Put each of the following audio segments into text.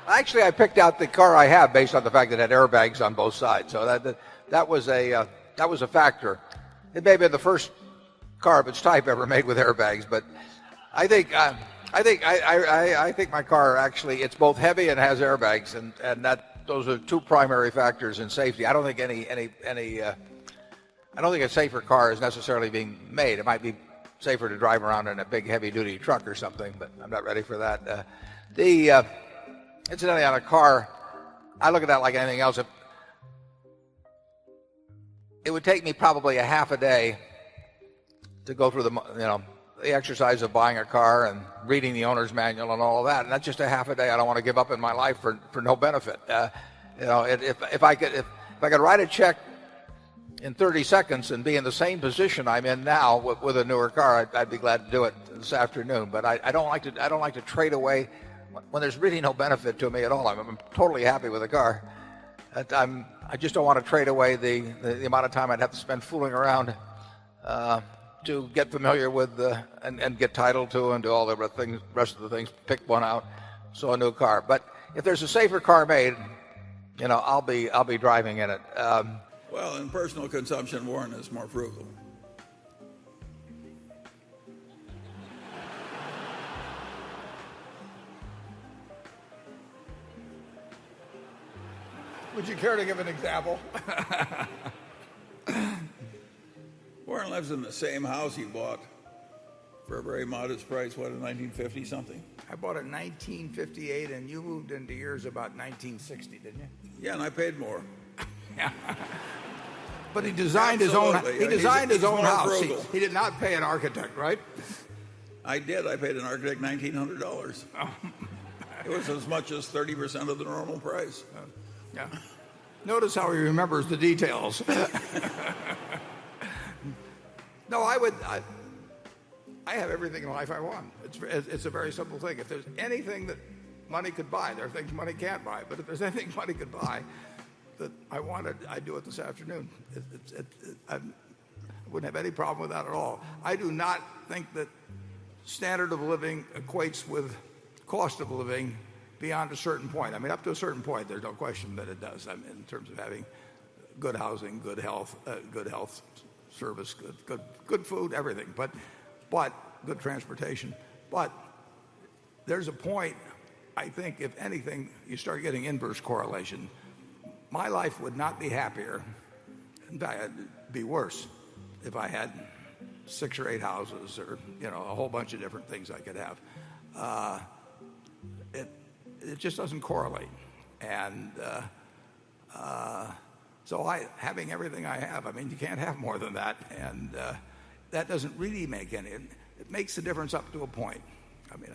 Actually, I picked out the car I have based on the fact that it had airbags on both sides. So that was a factor. It may have been the first car of its type ever made with airbags, but I think I think my car actually, it's both heavy and has airbags, and those are two primary factors in safety. I don't think I don't think a safer car is necessarily being made. It might be safer to drive around in a big heavy-duty truck or something, but I'm not ready for that. Incidentally, on a car, I look at that like anything else. It would take me probably a half a day to go through the exercise of buying a car and reading the owner's manual and all of that. And that's just a half a day I don't want to give up in my life for no benefit. If I could write a check in 30 seconds and be in the same position I'm in now with a newer car, I'd be glad to do it this afternoon. But I don't like to trade away when there's really no benefit to me at all. I'm totally happy with the car. I just don't want to trade away the amount of time I'd have to spend fooling around to get familiar with and get title to and do all the rest of the things. Pick one out, so a new car. But if there's a safer car made, I'll be driving in it. Well, in personal consumption, Warren is more frugal. Would you care to give an example? Warren lives in the same house he bought for a very modest price, what, in 1950 something? I bought it in 1958, and you moved into yours about 1960, didn't you? Yeah, and I paid more. But he designed his own. He designed his own house. He did not pay an architect, right? I did. I paid an architect $1,900. It was as much as 30% of the normal price. Yeah. Notice how he remembers the details. No, I have everything in life I want. It's a very simple thing. If there's anything that money could buy, there are things money can't buy. But if there's anything money could buy that I wanted, I'd do it this afternoon. I wouldn't have any problem with that at all. I do not think that standard of living equates with cost of living beyond a certain point. I mean, up to a certain point, there's no question that it does. I mean, in terms of having good housing, good health service, good food, everything. But good transportation. But there's a point, I think, if anything, you start getting inverse correlation. My life would not be happier. In fact, it'd be worse if I had 6 or 8 houses or a whole bunch of different things I could have. It just doesn't correlate, and so having everything I have, I mean, you can't have more than that, and that doesn't really make any. It makes the difference up to a point. I mean,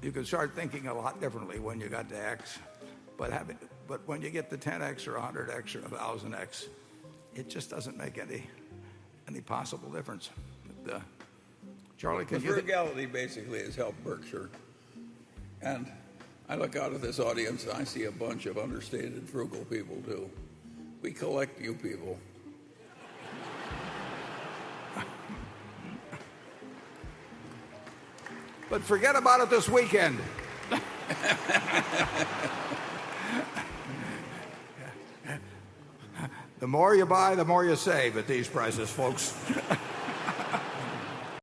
you can start thinking a lot differently when you got to X, but when you get to 10X or 100X or 1000X, it just doesn't make any possible difference. But, Charlie, the frugality basically has helped Berkshire. And I look out at this audience and I see a bunch of understated frugal people too. We collect you people. But forget about it this weekend. The more you buy, the more you save at these prices, folks.